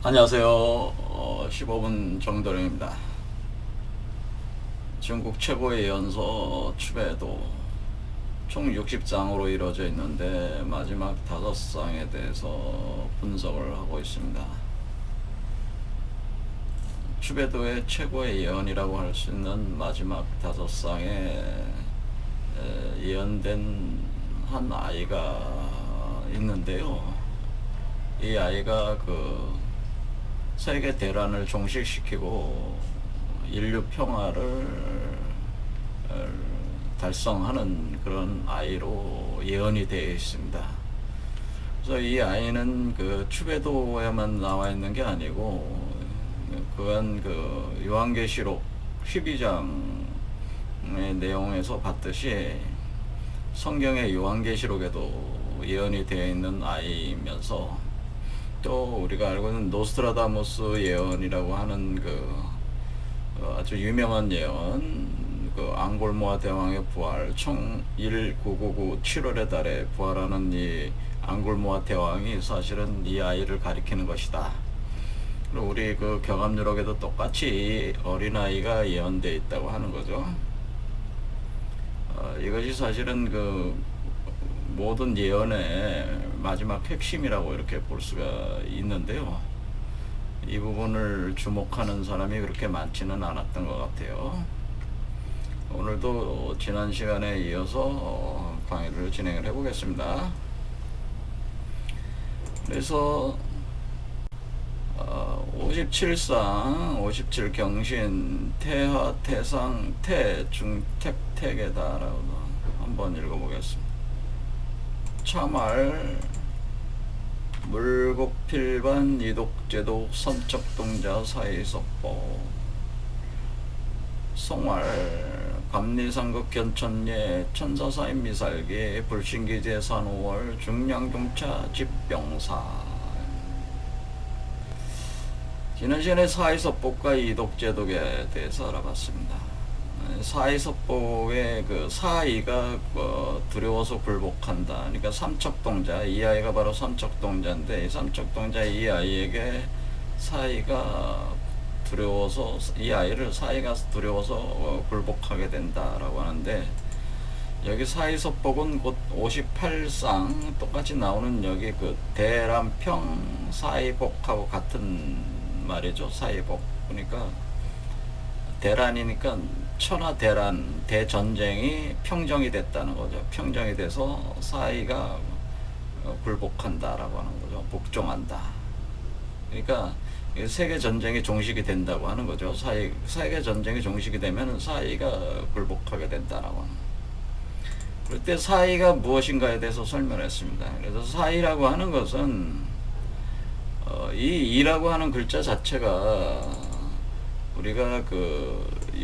안녕하세요. 15분 정도령입니다. 중국 최고의 연서 추배도 총 60장으로 이루어져 있는데 마지막 5장에 대해서 분석을 하고 있습니다. 추배도의 최고의 예언이라고 할 수 있는 마지막 5장에 예언된 한 아이가 있는데요. 이 아이가 세계 대란을 종식시키고 인류 평화를 달성하는 그런 아이로 예언이 되어 있습니다. 그래서 이 아이는 추배도에만 나와 있는 게 아니고 그간 요한계시록 12장의 내용에서 봤듯이 성경의 요한계시록에도 예언이 되어 있는 아이면서 또 우리가 알고 있는 노스트라다무스 예언이라고 하는 아주 유명한 예언, 앙골모아 대왕의 부활, 총 1999 7월의 달에 부활하는 이 앙골모아 대왕이 사실은 이 아이를 가리키는 것이다. 그리고 우리 경암유록에도 똑같이 어린아이가 예언되어 있다고 하는 거죠. 이것이 사실은 모든 예언의 마지막 핵심이라고 이렇게 볼 수가 있는데요. 이 부분을 주목하는 사람이 그렇게 많지는 않았던 것 같아요. 오늘도 지난 시간에 이어서 강의를 진행을 해보겠습니다. 그래서 57상, 57경신, 태하, 태상, 태중택, 택에다라고 한번 읽어보겠습니다. 참알, 물곡필반, 이독제도, 선척동자, 사이섭보, 송활, 감리상극 견천예, 천사사인 미살기, 불신기제 산호월, 중량종차, 집병사. 지난 시간에 사이섭복과 이독제독에 대해서 알아봤습니다. 사이섭복의 사이가 두려워서 굴복한다. 그러니까 삼척동자, 이 아이가 바로 삼척동자인데 이 삼척동자 이 아이에게 사이가 두려워서 이 아이를 사이가 두려워서 굴복하게 된다라고 하는데 여기 사이섭복은 곧 58상 똑같이 나오는 여기 대람평 사이복하고 같은 말이죠. 사이복. 그러니까 대란이니까 천하 대란 대전쟁이 평정이 됐다는 거죠. 평정이 돼서 사이가 굴복한다라고 하는 거죠. 복종한다. 그러니까 세계 전쟁이 종식이 된다고 하는 거죠. 세계 전쟁이 종식이 되면 사이가 굴복하게 된다라고 하는. 그럴 때 사이가 무엇인가에 대해서 설명했습니다. 그래서 사이라고 하는 것은 이 이라고 하는 글자 자체가 우리가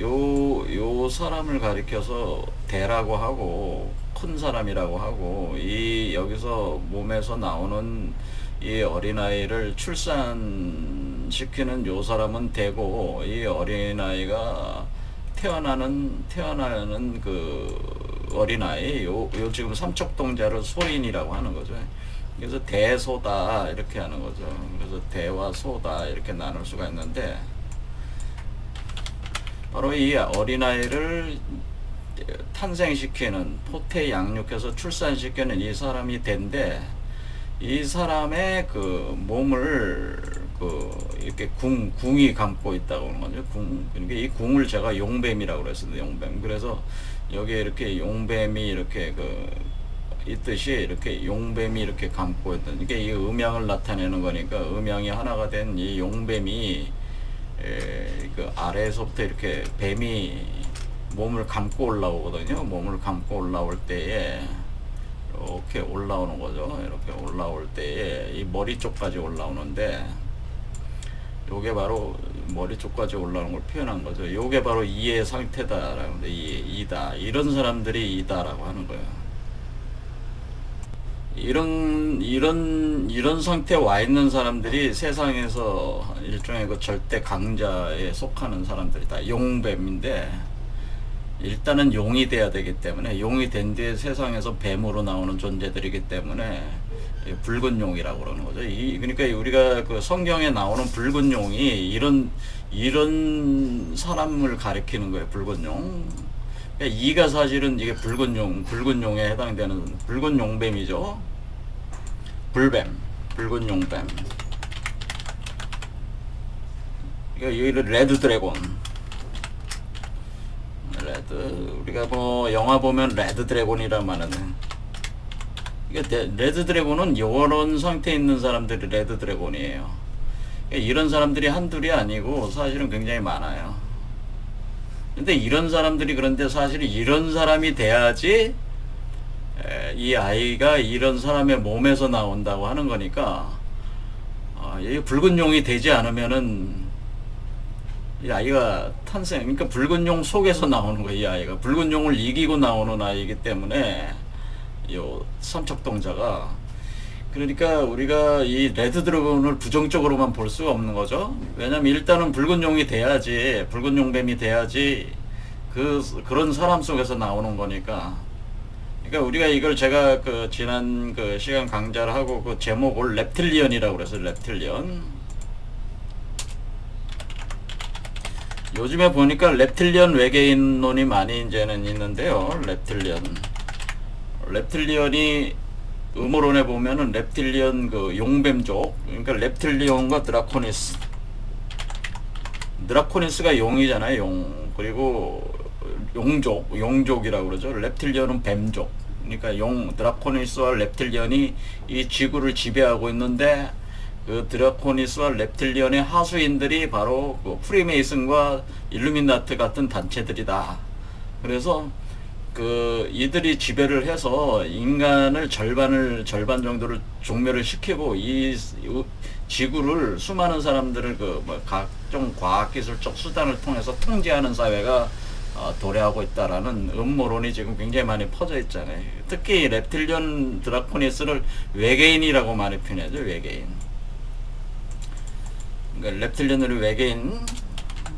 요 사람을 가리켜서 대라고 하고 큰 사람이라고 하고 이 여기서 몸에서 나오는 이 어린아이를 출산시키는 요 사람은 대고 이 어린아이가 태어나는 어린아이 요 지금 삼척동자를 소인이라고 하는 거죠. 그래서 대소다 이렇게 하는 거죠. 그래서 대와 소다 이렇게 나눌 수가 있는데 바로 이 어린아이를 탄생시키는 포태 양육해서 출산시키는 이 사람이 된데 이 사람의 몸을 이렇게 궁이 감고 있다고 하는 거죠. 그러니까 이 궁을 제가 용뱀이라고 그랬습니다. 용뱀. 그래서 여기에 이렇게 용뱀이 이렇게 있듯이 이렇게 용뱀이 이렇게 감고 있던 이게 이 음양을 나타내는 거니까 음양이 하나가 된 이 용뱀이 아래에서부터 이렇게 뱀이 몸을 감고 올라오거든요. 몸을 감고 올라올 때에 이렇게 올라오는 거죠. 이렇게 올라올 때에 이 머리 쪽까지 올라오는데 요게 바로 머리 쪽까지 올라오는 걸 표현한 거죠. 요게 바로 이의 상태다라고 하는데 이다. 이런 사람들이 이다라고 하는 거예요. 이런 상태에 와 있는 사람들이 세상에서 일종의 절대 강자에 속하는 사람들이다. 용뱀인데 일단은 용이 돼야 되기 때문에 용이 된 뒤에 세상에서 뱀으로 나오는 존재들이기 때문에 붉은 용이라고 그러는 거죠. 그러니까 우리가 그 성경에 나오는 붉은 용이 이런 사람을 가리키는 거예요. 붉은 용. 그러니까 이가 사실은 이게 붉은 용에 해당되는 붉은 용뱀이죠. 붉은 용뱀. 그러니까 여기를 레드 드래곤. 우리가 뭐 영화 보면 레드 드래곤이란 말은, 레드 드래곤은 요런 상태에 있는 사람들이 레드 드래곤이에요. 이런 사람들이 한둘이 아니고 사실은 굉장히 많아요. 근데 이런 사람들이, 그런데 사실 이런 사람이 돼야지 이 아이가 이런 사람의 몸에서 나온다고 하는 거니까, 이 붉은 용이 되지 않으면은 이 아이가 그러니까 붉은 용 속에서 나오는 거예요. 이 아이가 붉은 용을 이기고 나오는 아이이기 때문에 요 삼척동자가, 그러니까 우리가 이 레드 드래곤을 부정적으로만 볼 수가 없는 거죠. 왜냐면 일단은 붉은 용이 돼야지, 붉은 용뱀이 돼야지 그런 사람 속에서 나오는 거니까. 그러니까 우리가 이걸, 제가 그 지난 그 시간 강좌를 하고 그 제목을 렙틸리언이라고 그래서 렙틸리언. 요즘에 보니까 렙틸리언 외계인론이 많이 이제는 있는데요. 렙틸리언이 음모론에 보면은 렙틸리언 그 용뱀족, 그러니까 렙틸리언과 드라코니스가 용이잖아요. 용. 그리고 용족이라고 그러죠. 렙틸리언은 뱀족. 그러니까 드라코니스와 렙틸리언이 이 지구를 지배하고 있는데, 그 드라코니스와 렙틸리언의 하수인들이 바로 그 프리메이슨과 일루미나트 같은 단체들이다. 그래서 이들이 지배를 해서 인간을 절반 정도를 종멸을 시키고 이 지구를, 수많은 사람들을 각종 과학기술적 수단을 통해서 통제하는 사회가 도래하고 있다라는 음모론이 지금 굉장히 많이 퍼져 있잖아요. 특히 렙틸리언 드라코니스를 외계인이라고 많이 표현하죠. 외계인. 그러니까 렙틸리언을 외계인,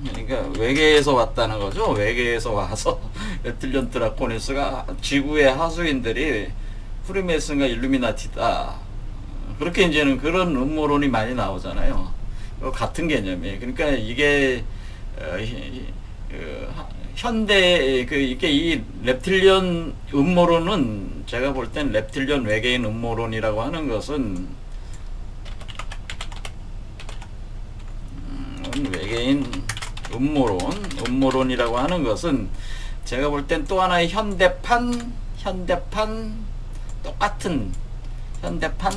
그러니까 외계에서 왔다는 거죠. 외계에서 와서 렙틸리언 드라코니스가 지구의 하수인들이 프리메이슨과 일루미나티다. 그렇게 이제는 그런 음모론이 많이 나오잖아요. 같은 개념이에요. 그러니까 이게 현대 이게 이 렙틸리언 음모론은, 제가 볼 땐 렙틸리언 외계인 음모론이라고 하는 것은 외계인 음모론이라고 하는 것은 제가 볼 땐 또 하나의 현대판 똑같은 현대판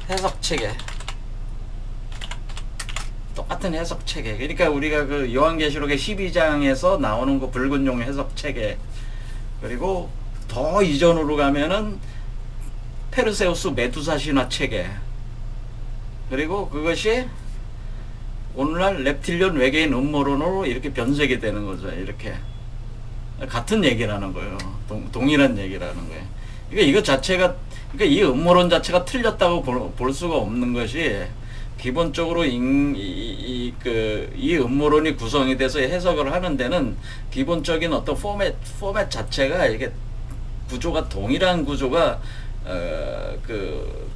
해석체계, 똑같은 해석체계. 그러니까 우리가 그 요한계시록의 12장에서 나오는 그 붉은 용 해석체계, 그리고 더 이전으로 가면은 페르세우스 메두사 신화 체계, 그리고 그것이 오늘날 렙틸리언 외계인 음모론으로 이렇게 변색이 되는 거죠. 이렇게 같은 얘기라는 거예요. 동일한 얘기라는 거예요. 그러니까 이거 자체가, 그러니까 이 음모론 자체가 틀렸다고 볼 수가 없는 것이, 기본적으로 이 음모론이 구성이 돼서 해석을 하는 데는 기본적인 어떤 포맷 자체가, 이게 구조가, 동일한 구조가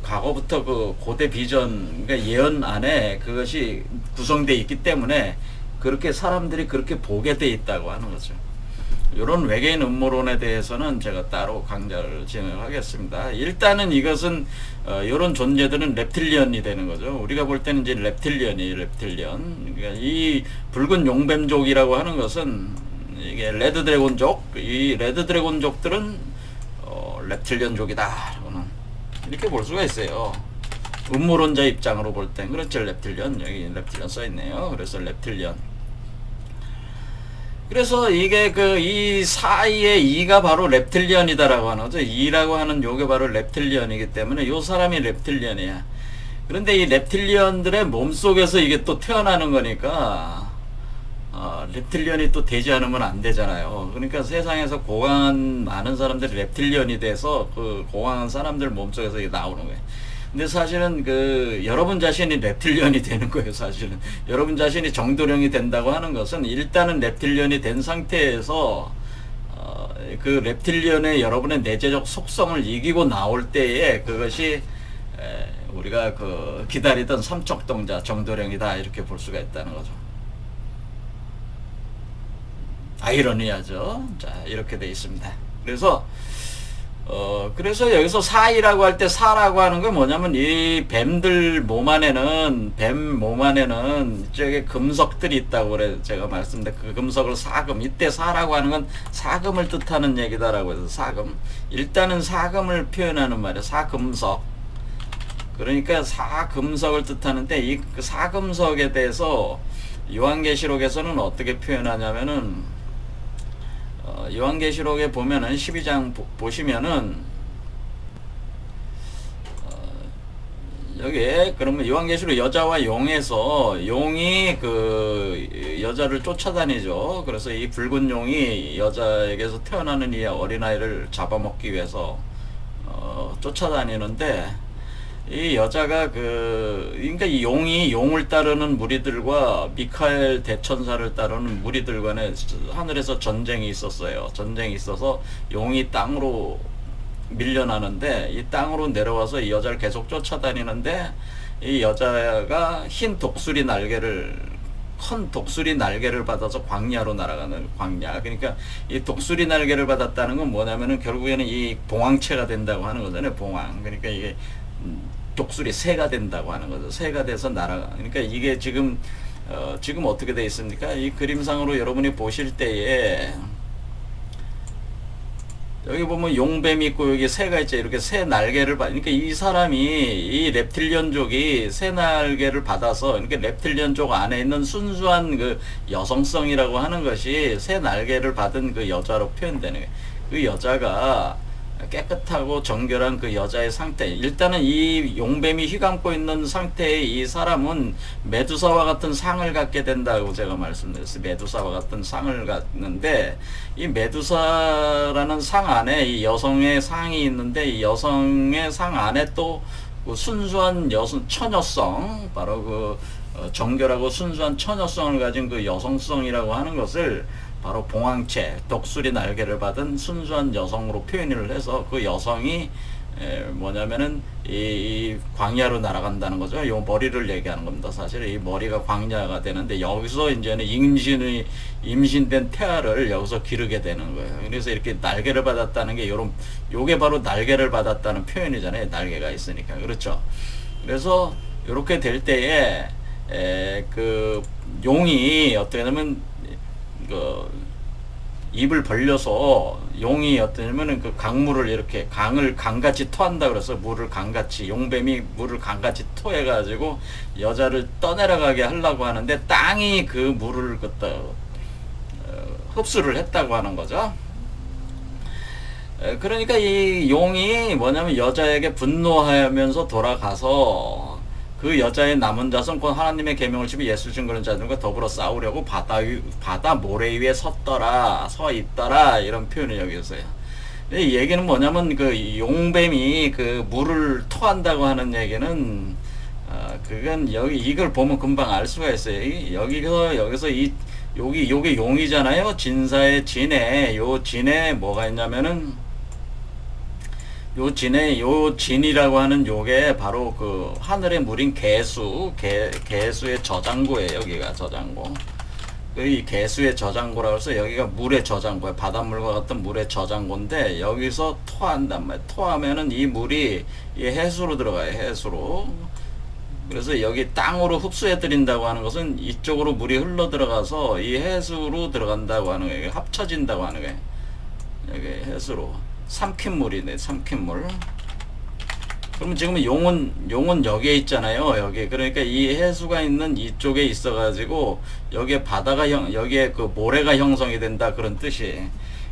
과거부터 그 고대 비전, 그러니까 예언 안에 그것이 구성되어 있기 때문에 그렇게 사람들이 그렇게 보게 돼 있다고 하는 거죠. 이런 외계인 음모론에 대해서는 제가 따로 강좌를 진행하겠습니다. 일단은 이것은 이런 존재들은 렙틸리언이 되는 거죠. 우리가 볼 때는 이제 렙틸리언. 그러니까 이 붉은 용뱀족이라고 하는 것은 이게 레드 드래곤족, 이 레드 드래곤족들은 렙틸리언족이다. 이렇게 볼 수가 있어요. 음모론자 입장으로 볼 땐. 그렇죠. 렙틸리언. 여기 렙틸리언 써있네요. 그래서 렙틸리언. 그래서 이게 이 사이에 이가 바로 렙틸리언이다라고 하는 거죠. 이라고 하는 요게 바로 렙틸리언이기 때문에 요 사람이 렙틸리언이야. 그런데 이 렙틸리언들의 몸속에서 이게 또 태어나는 거니까, 렙틸리언이 또 되지 않으면 안 되잖아요. 그러니까 세상에서 고강한 많은 사람들이 렙틸리언이 돼서 그 고강한 사람들 몸속에서 이게 나오는 거예요. 근데 사실은 여러분 자신이 렙틸리언이 되는 거예요. 사실은 여러분 자신이 정도령이 된다고 하는 것은 일단은 렙틸리언이 된 상태에서 그 reptilian의 여러분의 내재적 속성을 이기고 나올 때에 그것이 우리가 그 기다리던 삼척동자 정도령이다 이렇게 볼 수가 있다는 거죠. 아이러니하죠. 자, 이렇게 돼 있습니다. 그래서 여기서 사이라고 할 때 사라고 하는 건 뭐냐면 이 뱀들 몸 안에는 이쪽에 금석들이 있다고 그래 제가 말씀드린 그 금석을 사금 이때 사라고 하는 건 사금을 뜻하는 얘기다라고 해서 사금 일단은 사금을 표현하는 말이에요. 사금석 그러니까 사금석을 뜻하는데 이 사금석에 대해서 요한계시록에서는 어떻게 표현하냐면은 요한계시록에 보면은 12장 보시면은 여기에 그러면 요한계시록 여자와 용에서 용이 그 여자를 쫓아다니죠. 그래서 이 붉은 용이 여자에게서 태어나는 이 어린아이를 잡아먹기 위해서 쫓아다니는데 이 여자가 그러니까 이 용이 용을 따르는 무리들과 미카엘 대천사를 따르는 무리들 간에 하늘에서 전쟁이 있었어요. 전쟁이 있어서 용이 땅으로 밀려나는데 이 땅으로 내려와서 이 여자를 계속 쫓아다니는데 이 여자가 흰 독수리 날개를 큰 독수리 날개를 받아서 광야로 날아가는 광야. 그러니까 이 독수리 날개를 받았다는 건 뭐냐면은 결국에는 이 봉황체가 된다고 하는 거잖아요. 봉황. 그러니까 이게 독수리 새가 된다고 하는 거죠. 새가 돼서 날아가. 그러니까 이게 지금 어떻게 되어 있습니까? 이 그림상으로 여러분이 보실 때에 여기 보면 용뱀이 있고 여기 새가 있죠. 이렇게 새 날개를 그러니까 이 사람이 이 reptilian족이 새 날개를 받아서 그러니까 reptilian족 안에 있는 순수한 그 여성성이라고 하는 것이 새 날개를 받은 그 여자로 표현되는 거예요. 그 여자가 깨끗하고 정결한 그 여자의 상태 일단은 이 용뱀이 휘감고 있는 상태의 이 사람은 메두사와 같은 상을 갖게 된다고 제가 말씀드렸어요. 메두사와 같은 상을 갖는데 이 메두사라는 상 안에 이 여성의 상이 있는데 이 여성의 상 안에 또 그 순수한 처녀성 바로 그 정결하고 순수한 처녀성을 가진 그 여성성이라고 하는 것을 바로 봉황체, 독수리 날개를 받은 순수한 여성으로 표현을 해서 그 여성이 뭐냐면은 이 광야로 날아간다는 거죠. 이 머리를 얘기하는 겁니다. 사실 이 머리가 광야가 되는데 여기서 이제는 임신된 태아를 여기서 기르게 되는 거예요. 그래서 이렇게 날개를 받았다는 게 요게 바로 날개를 받았다는 표현이잖아요. 날개가 있으니까. 그렇죠. 그래서 이렇게 될 때에 그 용이 어떻게 하면 입을 벌려서 용이 어떠냐면은 그 강물을 이렇게 강같이 토한다 그래서 물을 강같이 용뱀이 물을 강같이 토해가지고 여자를 떠내려가게 하려고 하는데 땅이 그 물을 흡수를 했다고 하는 거죠. 그러니까 이 용이 뭐냐면 여자에게 분노하면서 돌아가서 그 여자의 남은 자손 곧 하나님의 계명을 지키며 예수 증거하는 자들과 더불어 싸우려고 바다 모래 위에 서 있더라 이런 표현을 여기 있어요. 이 얘기는 뭐냐면 그 용뱀이 그 물을 토한다고 하는 얘기는 그건 이걸 보면 금방 알 수가 있어요. 여기서 요게 용이잖아요. 진사의 진에 요 진에 뭐가 있냐면은 요 진이라고 하는 요게 바로 그 하늘의 물인 개수의 저장고예요. 여기가 저장고. 이 개수의 저장고라고 해서 여기가 물의 저장고예요. 바닷물과 같은 물의 저장고인데 여기서 토한단 말이에요. 토하면은 이 물이 이 해수로 들어가요. 해수로. 그래서 여기 땅으로 흡수해 드린다고 하는 것은 이쪽으로 물이 흘러 들어가서 이 해수로 들어간다고 하는 거예요. 합쳐진다고 하는 거예요. 여기 해수로. 삼킨물이네. 삼킨물. 그러면 지금 용은 여기에 있잖아요. 여기. 그러니까 이 해수가 있는 이쪽에 있어가지고 여기에 여기에 그 모래가 형성이 된다 그런 뜻이.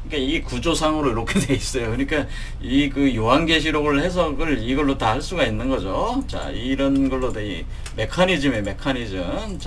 그러니까 이 구조상으로 이렇게 돼 있어요. 그러니까 이 그 요한계시록을 해석을 이걸로 다 할 수가 있는 거죠. 자, 이런 걸로 돼. 메커니즘.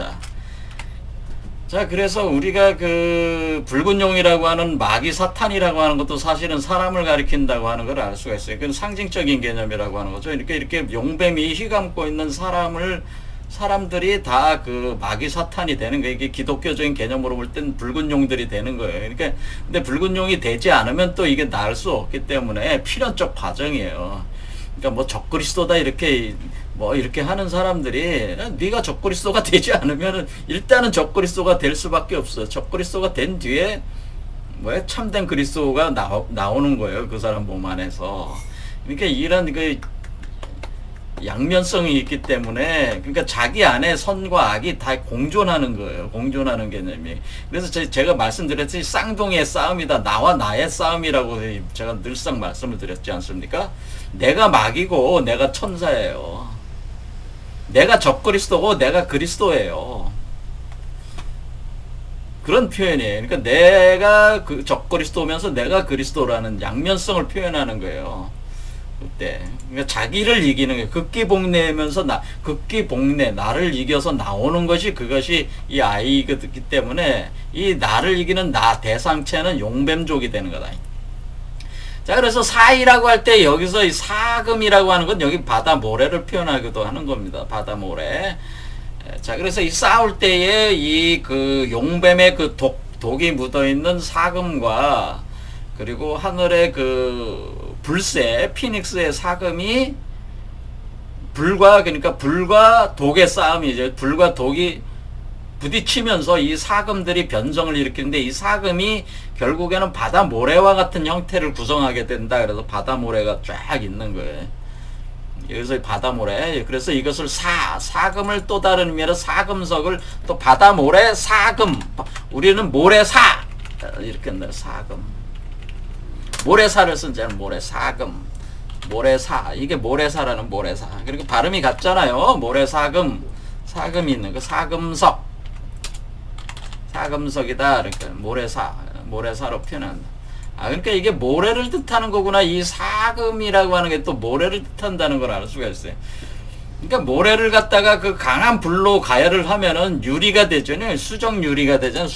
자, 그래서 우리가 그 붉은 용이라고 하는 마귀 사탄이라고 하는 것도 사실은 사람을 가리킨다고 하는 걸 알 수가 있어요. 그건 상징적인 개념이라고 하는 거죠. 이렇게 용뱀이 휘감고 있는 사람을 사람들이 다 그 마귀 사탄이 되는 거예요. 이게 기독교적인 개념으로 볼 땐 붉은 용들이 되는 거예요. 그러니까 근데 붉은 용이 되지 않으면 또 이게 나을 수 없기 때문에 필연적 과정이에요. 그러니까 뭐 적그리스도다 이렇게 뭐 이렇게 하는 사람들이 네가 적그리스도가 되지 않으면은 일단은 적그리스도가 될 수밖에 없어요. 적그리스도가 된 뒤에 뭐야 참된 그리스도가 나오는 거예요. 그 사람 몸 안에서. 그러니까 이런 그 양면성이 있기 때문에 그러니까 자기 안에 선과 악이 다 공존하는 거예요. 공존하는 개념이. 그래서 제가 말씀드렸듯이 쌍둥이의 싸움이다. 나와 나의 싸움이라고 제가 늘상 말씀을 드렸지 않습니까? 내가 마귀고 내가 천사예요. 내가 적그리스도고 내가 그리스도예요. 그런 표현이에요. 그러니까 내가 그 적그리스도면서 내가 그리스도라는 양면성을 표현하는 거예요. 그때 그러니까 자기를 이기는 거예요. 극기복내면서 극기복내 나를 이겨서 나오는 것이 그것이 이 아이이기 때문에 이 나를 이기는 나 대상체는 용뱀족이 되는 거다. 자, 그래서 사이라고 할 때 여기서 이 사금이라고 하는 건 여기 바다 모래를 표현하기도 하는 겁니다. 바다 모래. 자, 그래서 이 싸울 때에 이 그 용뱀의 그 독이 묻어 있는 사금과 그리고 하늘의 그 불새 피닉스의 사금이 그러니까 불과 독의 싸움이죠. 불과 독이 부딪히면서 이 사금들이 변성을 일으키는데 이 사금이 결국에는 바다 모래와 같은 형태를 구성하게 된다. 그래서 바다 모래가 쫙 있는 거예요. 여기서 바다 모래. 그래서 이것을 사금을 또 다른 의미로 사금석을 또 바다 모래 사금. 우리는 모래사 이렇게 한다. 사금. 모래사를 쓴 자는 모래사금. 모래사. 이게 모래사라는 모래사. 그리고 발음이 같잖아요. 모래사금. 사금이 있는 거 사금석. 사금석이다. 그러니까 모래사로 표현한다. 그러니까 이게 모래를 뜻하는 거구나. 이 사금이라고 하는 게 또 모래를 뜻한다는 걸 알 수가 있어요. 그러니까 모래를 갖다가 그 강한 불로 가열을 하면은 유리가 되잖아요. 수정유리가 되잖아요.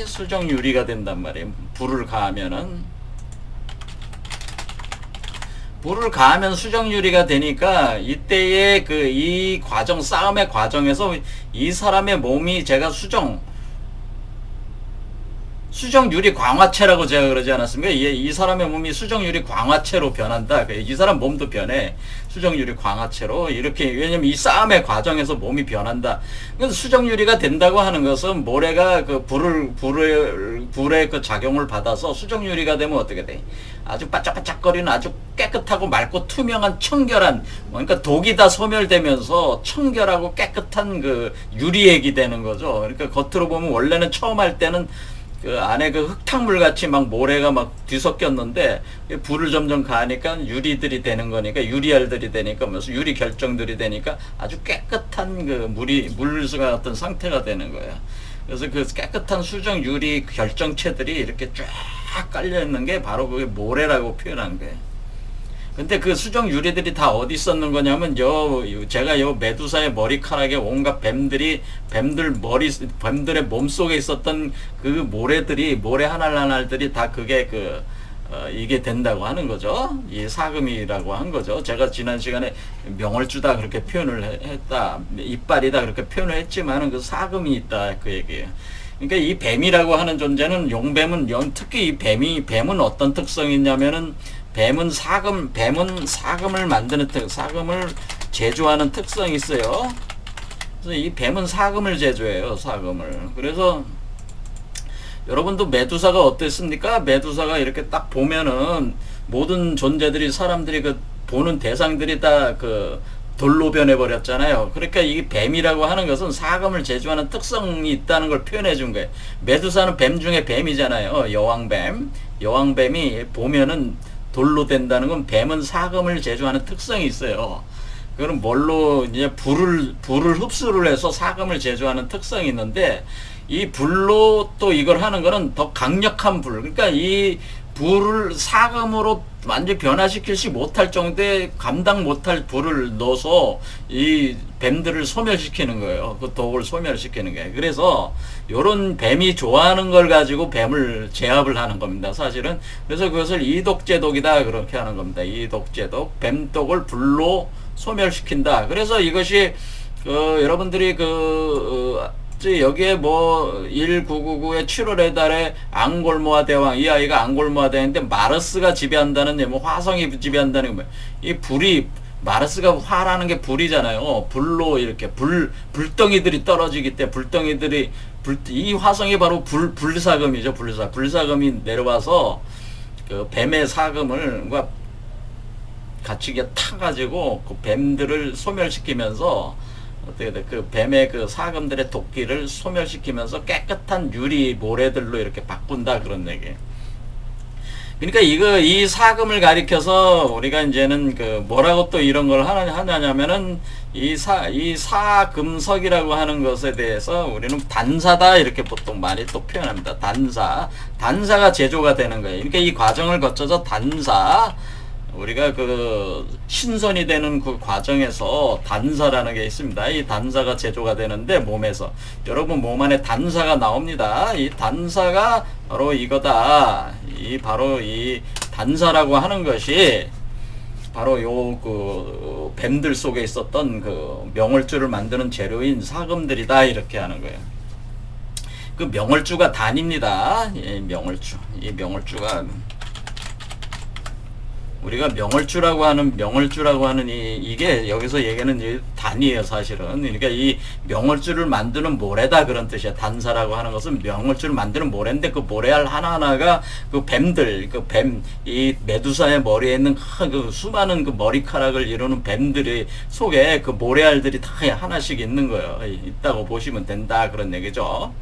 수정유리가 된단 말이에요. 불을 가하면은. 불을 가하면 수정유리가 되니까 이때의 그 이 싸움의 과정에서 이 사람의 몸이 제가 수정유리 광화체라고 제가 그러지 않았습니까? 이 사람의 몸이 수정유리 광화체로 변한다. 이 사람 몸도 변해. 수정유리 광화체로. 이렇게, 왜냐면 이 싸움의 과정에서 몸이 변한다. 그래서 수정유리가 된다고 하는 것은 모래가 그 불의 그 작용을 받아서 수정유리가 되면 어떻게 돼? 아주 바짝바짝거리는 아주 깨끗하고 맑고 투명한 청결한, 그러니까 독이 다 소멸되면서 청결하고 깨끗한 그 유리액이 되는 거죠. 그러니까 겉으로 보면 원래는 처음 할 때는 그 안에 그 흙탕물 같이 막 모래가 막 뒤섞였는데 불을 점점 가하니까 유리들이 되는 거니까 유리알들이 되니까 무슨 유리 결정들이 되니까 아주 깨끗한 그 물과 같은 상태가 되는 거예요. 그래서 그 깨끗한 수정 유리 결정체들이 이렇게 쫙 깔려 있는 게 바로 그게 모래라고 표현한 거예요. 근데 그 수정 유리들이 다 어디 있었는 거냐면 제가 메두사의 머리카락에 온갖 뱀들의 몸속에 있었던 그 모래 하나하나들이 다 그게 이게 된다고 하는 거죠. 이 사금이라고 한 거죠. 제가 지난 시간에 명월주다 그렇게 표현을 했다. 이빨이다 그렇게 표현을 했지만은 그 사금이 있다 그 얘기예요. 그러니까 이 뱀이라고 하는 존재는 용뱀은 특히 이 뱀은 어떤 특성이 있냐면은 뱀은 사금을 만드는 사금을 제조하는 특성이 있어요. 그래서 이 뱀은 사금을 제조해요. 사금을. 그래서 여러분도 메두사가 어땠습니까? 메두사가 이렇게 딱 보면은 모든 존재들이 사람들이 그 보는 대상들이 다 그 돌로 변해버렸잖아요. 그러니까 이 뱀이라고 하는 것은 사금을 제조하는 특성이 있다는 걸 표현해 준 거예요. 메두사는 뱀 중에 뱀이잖아요. 여왕뱀이 보면은 돌로 된다는 건 뱀은 사금을 제조하는 특성이 있어요. 그럼 뭘로 이제 불을 흡수를 해서 사금을 제조하는 특성이 있는데 이 불로 또 이걸 하는 거는 더 강력한 불. 그러니까 이 불을 사금으로 완전히 변화시키지 못할 정도의 감당 못할 불을 넣어서 이 뱀들을 소멸시키는 거예요. 그 독을 소멸시키는 거예요. 그래서 요런 뱀이 좋아하는 걸 가지고 뱀을 제압을 하는 겁니다. 사실은. 그래서 그것을 이독제독이다 그렇게 하는 겁니다. 이독제독. 뱀독을 불로 소멸시킨다. 그래서 이것이 여러분들이 여기에 뭐 1999의 7월의 달에 앙골모아 대왕, 이 아이가 앙골모아 대왕인데 마르스가 지배한다는 뭐 화성이 지배한다는 거, 이 불이, 마르스가 화라는 게 불이잖아요. 불로 이렇게 불덩이들이 떨어지기 때문에 이 화성이 바로 불사금이죠. 불사금이 내려와서 그 뱀의 사금을 같이 타가지고 그 뱀들을 소멸시키면서 어떻게 돼? 그 뱀의 그 사금들의 도끼를 소멸시키면서 깨끗한 유리 모래들로 이렇게 바꾼다, 그런 얘기. 그러니까 이 사금을 가리켜서 우리가 이제는 뭐라고 또 이런 걸 하냐면은 이 사금석이라고 하는 것에 대해서 우리는 단사다, 이렇게 보통 많이 또 표현합니다. 단사가 제조가 되는 거예요. 그러니까 이 과정을 거쳐서 우리가 신선이 되는 그 과정에서 단사라는 게 있습니다. 이 단사가 제조가 되는데 몸에서, 여러분 몸 안에 단사가 나옵니다. 이 단사가 바로 이거다. 바로 이 단사라고 하는 것이 바로 뱀들 속에 있었던 명월주를 만드는 재료인 사금들이다, 이렇게 하는 거예요. 명월주가 단입니다. 명월주. 이 명월주가 우리가 명월주라고 하는 이게 여기서 얘기하는 단이에요, 사실은. 그러니까 이 명월주를 만드는 모래다, 그런 뜻이야. 단사라고 하는 것은 명월주를 만드는 모래인데 그 모래알 하나하나가 이 메두사의 머리에 있는 수많은 머리카락을 이루는 뱀들이 속에 모래알들이 다 하나씩 있는 거예요. 있다고 보시면 된다, 그런 얘기죠.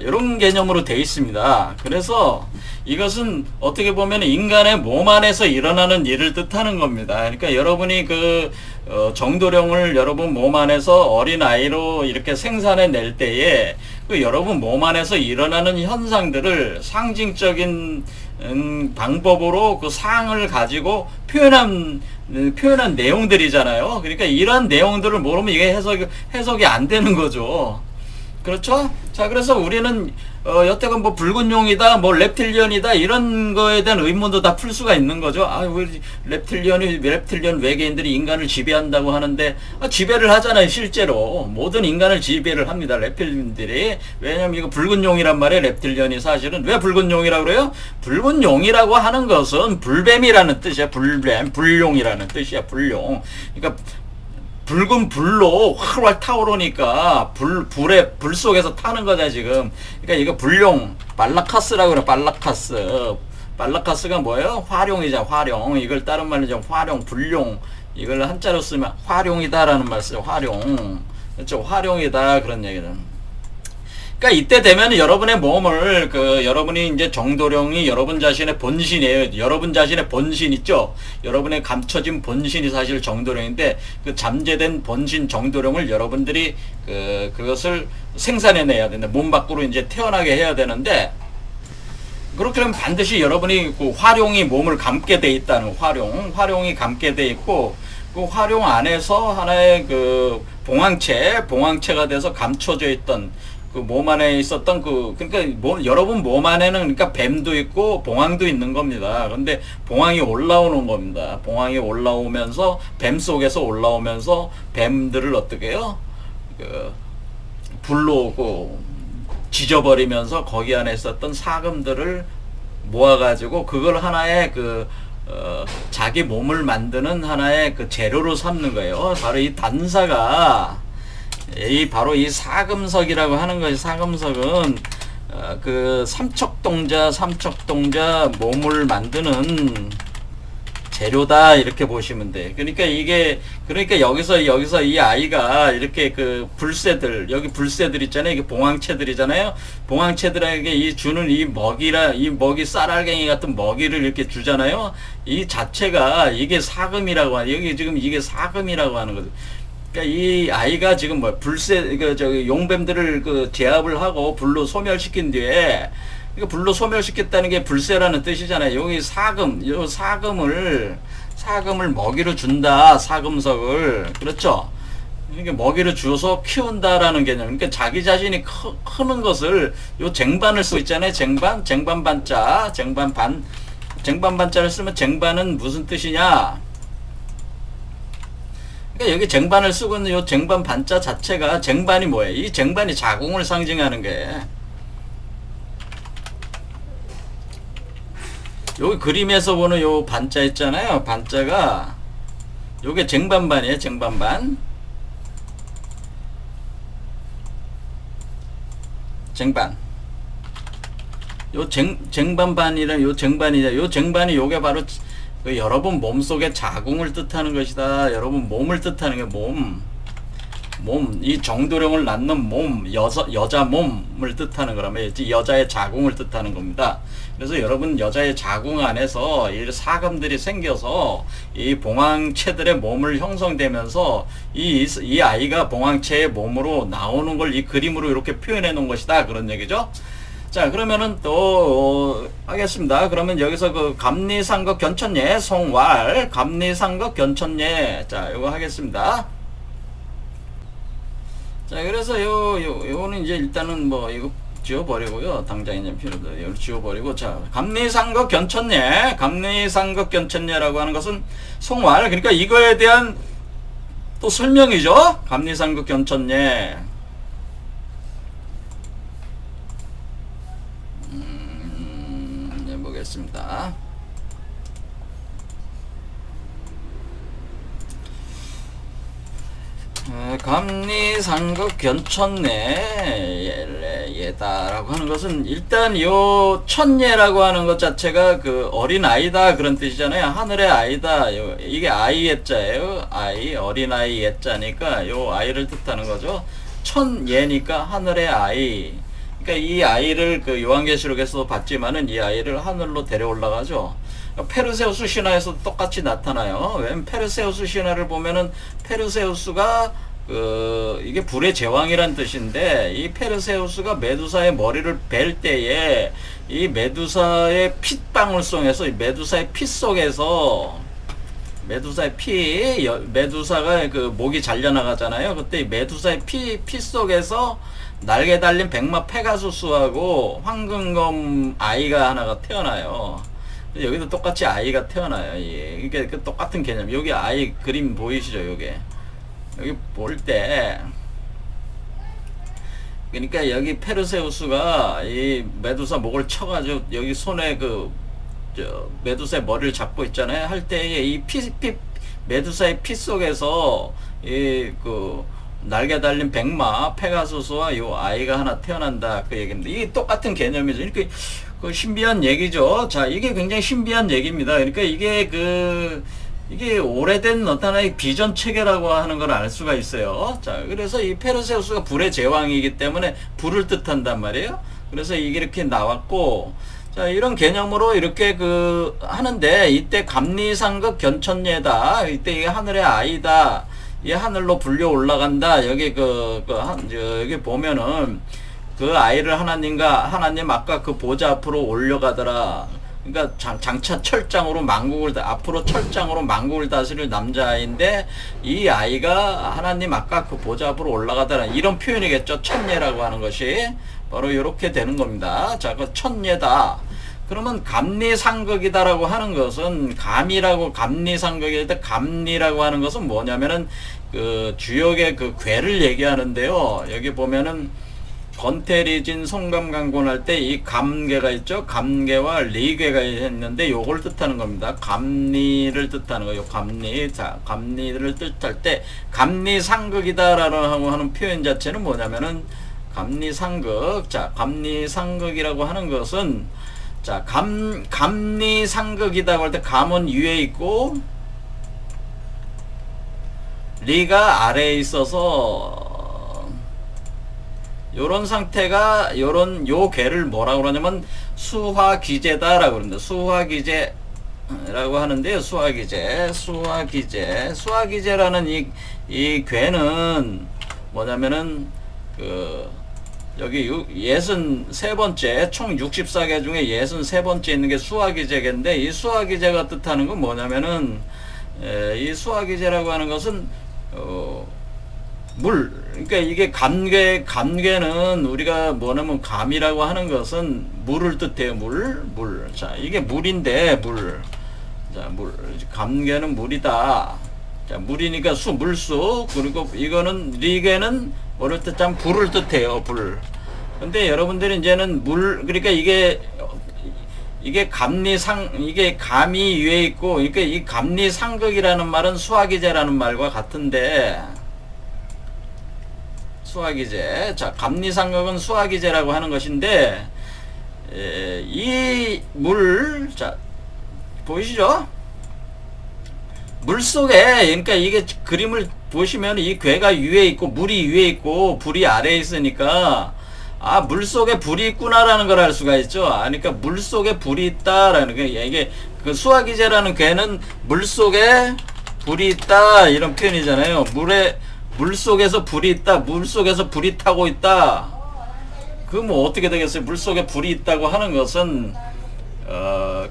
이런 개념으로 되어 있습니다. 그래서 이것은 어떻게 보면 인간의 몸 안에서 일어나는 일을 뜻하는 겁니다. 그러니까 여러분이 정도령을 여러분 몸 안에서 어린아이로 이렇게 생산해 낼 때에 여러분 몸 안에서 일어나는 현상들을 상징적인 방법으로 상을 가지고 표현한 내용들이잖아요. 그러니까 이러한 내용들을 모르면 이게 해석이 안 되는 거죠. 그렇죠? 자, 그래서 우리는 여태껏 뭐 붉은 용이다, 뭐 렙틸리언이다, 이런 거에 대한 의문도 다 풀 수가 있는 거죠. 왜 렙틸리언 외계인들이 인간을 지배한다고 하는데, 지배를 하잖아요. 실제로 모든 인간을 지배를 합니다, 렙틸리언들이. 왜냐면 이거 붉은 용이란 말이에요, 렙틸리언이. 사실은 왜 붉은 용이라고 그래요? 붉은 용이라고 하는 것은 불뱀이라는 뜻이야. 불용이라는 뜻이야. 불용. 그러니까 붉은 불로 활활 타오르니까 불 속에서 타는 거잖아, 지금. 그러니까 이거 불용, 발라카스라고 그래, 발라카스. 발라카스가 뭐예요? 화룡이잖아, 화룡. 이걸 다른 말로 좀 화룡, 불용. 이걸 한자로 쓰면 화룡이다라는 말 써요, 화룡. 그렇죠? 화룡이다, 그런 얘기는. 그러니까 이때 되면 여러분의 몸을 여러분이 이제 정도령이 여러분 자신의 본신이에요. 여러분 자신의 본신 있죠. 여러분의 감춰진 본신이 사실 정도령인데 잠재된 본신 정도령을 여러분들이 그것을 생산해내야 된다. 몸 밖으로 이제 태어나게 해야 되는데, 그렇게 하면 반드시 여러분이 화룡이 몸을 감게 돼 있다는 화룡이 감게 돼 있고, 그 화룡 안에서 하나의 봉황체가 돼서 감춰져 있던 몸 안에 있었던 그러니까 여러분 몸 안에는 그러니까 뱀도 있고 봉황도 있는 겁니다. 그런데 봉황이 올라오는 겁니다. 봉황이 올라오면서 뱀 속에서 올라오면서 뱀들을 어떻게 해요? 불로 지져버리면서 거기 안에 있었던 사금들을 모아가지고 그걸 하나의 자기 몸을 만드는 하나의 재료로 삼는 거예요. 바로 이 단사가 바로 이 사금석이라고 하는 것이, 사금석은 삼척동자 몸을 만드는 재료다, 이렇게 보시면 돼. 그러니까 여기서 이 아이가 이렇게 여기 불새들 있잖아요. 이게 봉황체들이잖아요. 봉황체들에게 주는 이 먹이 쌀알갱이 같은 먹이를 이렇게 주잖아요. 이 자체가 이게 사금이라고 여기 지금 이게 사금이라고 하는 거죠. 그러니까 이 아이가 지금 용뱀들을 제압을 하고 불로 소멸시킨 뒤에, 그러니까 불로 소멸시켰다는 게 불새라는 뜻이잖아요. 여기 사금을 먹이로 준다, 사금석을. 그렇죠? 그러니까 먹이를 주어서 키운다라는 개념. 그러니까 자기 자신이 크는 것을 쟁반을 쓰고 있잖아요. 쟁반반자를 쓰면 쟁반은 무슨 뜻이냐? 그러니까 여기 쟁반을 쓰고 있는 요 쟁반 반자 자체가 쟁반이 뭐예요? 이 쟁반이 자궁을 상징하는 거예요. 여기 그림에서 보는 요 반자 있잖아요. 반자가 요게 쟁반반이에요. 쟁반반. 쟁반. 요 쟁반반이란 요 쟁반이냐. 요 쟁반이 요게 바로 그 여러분 몸속의 자궁을 뜻하는 것이다. 여러분 몸을 뜻하는 게 몸. 이 정도령을 낳는 몸, 여자 몸을 뜻하는 거라면 여자의 자궁을 뜻하는 겁니다. 그래서 여러분 여자의 자궁 안에서 이 사금들이 생겨서 이 봉황체들의 몸을 형성되면서 이 아이가 봉황체의 몸으로 나오는 걸 이 그림으로 이렇게 표현해 놓은 것이다. 그런 얘기죠. 자, 그러면은 또 하겠습니다. 그러면 여기서 그 감리상극 견천예 송왈 감리상극 견천예, 자, 이거 하겠습니다. 자, 그래서 요거는 이제 일단은 뭐 이거 지워버리고요. 당장 이제 필요도 이걸 지워버리고, 자, 감리상극 견천예, 감리상극 견천예라고 하는 것은 송왈, 그러니까 이거에 대한 또 설명이죠. 감리상극 견천예. 해보겠습니다. 감리상극 견천예 예다라고 하는 것은 일단 요 천예라고 하는 것 자체가 그 어린 아이다 그런 뜻이잖아요. 하늘의 아이다. 이게 아이 예자예요. 아이, 어린 아이 예자니까 요 아이를 뜻하는 거죠. 천예니까 하늘의 아이. 그러니까 이 아이를 그 요한계시록에서 봤지만은 이 아이를 하늘로 데려 올라가죠. 페르세우스 신화에서 똑같이 나타나요. 왜냐면 페르세우스 신화를 보면은 페르세우스가 이게 불의 제왕이란 뜻인데, 이 페르세우스가 메두사의 머리를 벨 때에 이 메두사의 핏방울송에서 메두사의 피 속에서 메두사가 그 목이 잘려나가잖아요. 그때 메두사의 피 속에서 날개 달린 백마 페가수스하고 황금검 아이가 하나가 태어나요. 여기도 똑같이 아이가 태어나요. 이게 똑같은 개념. 여기 아이 그림 보이시죠? 여기 볼 때, 그러니까 여기 페르세우스가 이 메두사 목을 쳐가지고 여기 손에 메두사의 머리를 잡고 있잖아요. 할 때에 이 메두사의 피 속에서 날개 달린 백마 페가수스와 요 아이가 하나 태어난다, 그 얘기입니다. 이게 똑같은 개념이죠. 그러니까 그 신비한 얘기죠. 자, 이게 굉장히 신비한 얘기입니다. 그러니까 이게 오래된 어떤 하나의 비전 체계라고 하는 걸 알 수가 있어요. 자, 그래서 이 페르세우스가 불의 제왕이기 때문에 불을 뜻한단 말이에요. 그래서 이게 이렇게 나왔고, 자, 이런 개념으로 이렇게 하는데, 이때 감리상극 견천예다. 이때 이게 하늘의 아이다. 이 하늘로 불려 올라간다. 여기 여기 보면은 그 아이를 하나님 아까 그 보좌 앞으로 올려가더라. 그러니까 장차 철장으로 앞으로 철장으로 만국을 다스릴 남자아이인데, 이 아이가 하나님 아까 그 보좌 앞으로 올라가더라. 이런 표현이겠죠. 천예라고 하는 것이 바로 이렇게 되는 겁니다. 자, 그 천예다. 그러면 감리상극이다라고 하는 것은 감리상극일 때 감리라고 하는 것은 뭐냐면은 주역의 괴를 얘기하는데요. 여기 보면은 권태리진 성감강곤할 때 이 감계가 있죠. 감계와 리괴가 있는데 요걸 뜻하는 겁니다. 감리를 뜻하는 거예요. 자, 감리를 뜻할 때 감리상극이다라고 하는 표현 자체는 뭐냐면은 감리상극. 자, 감리상극이라고 하는 것은, 자, 감리상극이다고 할 때 감은 위에 있고 리가 아래에 있어서 요런 상태가 요 괴를 뭐라고 그러냐면 수화기제다라고 그럽니다. 수화기제라고 하는데요. 수화기제라는 이 괴는 뭐냐면은 여기 63번째, 총 64개 중에 63번째 있는 게 수화기제인데, 이 수화기제가 뜻하는 건 뭐냐면은, 이 수화기제라고 하는 것은, 물. 그러니까 이게 감괴는 우리가 뭐냐면 감이라고 하는 것은 물을 뜻해요. 물. 자, 이게 물인데, 물. 자, 물. 감괴는 물이다. 자, 물이니까 물수. 그리고 이거는 리게는 뭐를 뜻하면 불을 뜻해요. 불. 근데 여러분들이 이제는 그러니까 이게 이게 감이 위에 있고, 그러니까 이 감리상극이라는 말은 수화기제라는 말과 같은데, 수화기제. 자, 감리상극은 수화기제라고 하는 것인데, 이 자, 보이시죠? 물 속에, 그러니까 이게 그림을 보시면 이 괴가 위에 있고, 물이 위에 있고, 불이 아래에 있으니까, 아, 물 속에 불이 있구나라는 걸 알 수가 있죠. 그러니까 물 속에 불이 있다라는 게, 이게 그 수화기제라는 괴는 물 속에 불이 있다 이런 표현이잖아요. 물 속에서 불이 있다, 물 속에서 불이 타고 있다. 그 뭐 어떻게 되겠어요? 물 속에 불이 있다고 하는 것은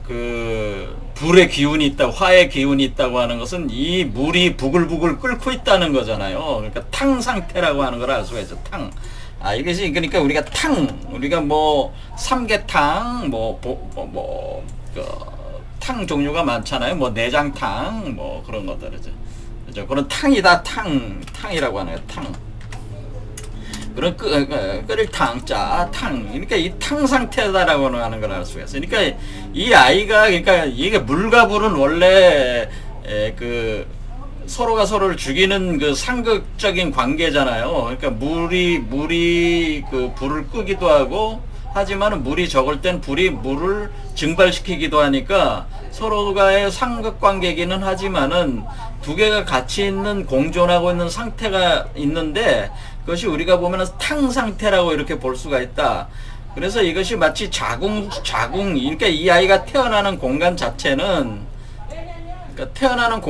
그 불의 기운이 있다, 화의 기운이 있다고 하는 것은 이 물이 부글부글 끓고 있다는 거잖아요. 그러니까 탕 상태라고 하는 걸 알 수가 있죠. 탕. 아, 이것이, 그러니까 우리가 뭐, 삼계탕, 탕 종류가 많잖아요. 뭐, 내장탕, 뭐, 그런 것들이죠. 그죠? 그런 탕이다, 탕이라고 하는 거예요, 탕. 그런 끓일 탕자, 탕. 그러니까 이 탕 상태다라고 하는 걸 알 수가 있어요. 그러니까 이 아이가, 그러니까 이게 물과 불은 원래, 서로가 서로를 죽이는 그 상극적인 관계잖아요. 그러니까 물이 그 불을 끄기도 하고, 하지만 물이 적을 땐 불이 물을 증발시키기도 하니까 서로가의 상극 관계기는 하지만은 두 개가 같이 있는 공존하고 있는 상태가 있는데, 그것이 우리가 보면은 탕 상태라고 이렇게 볼 수가 있다. 그래서 이것이 마치 자궁, 그러니까 이 아이가 태어나는 공간 자체는, 그러니까 태어나는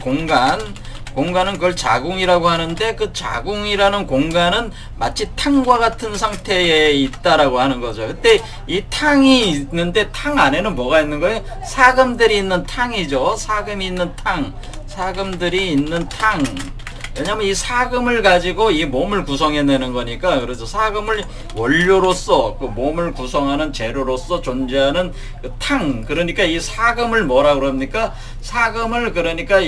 공간은 그걸 자궁이라고 하는데, 그 자궁이라는 공간은 마치 탕과 같은 상태에 있다라고 하는 거죠. 그때 이 탕이 있는데, 탕 안에는 뭐가 있는 거예요? 사금들이 있는 탕이죠. 사금들이 있는 탕. 왜냐면 이 사금을 가지고 이 몸을 구성해내는 거니까. 그래서 사금을 원료로서, 그 몸을 구성하는 재료로서 존재하는 그 탕. 그러니까 이 사금을 뭐라 그럽니까? 사금을, 그러니까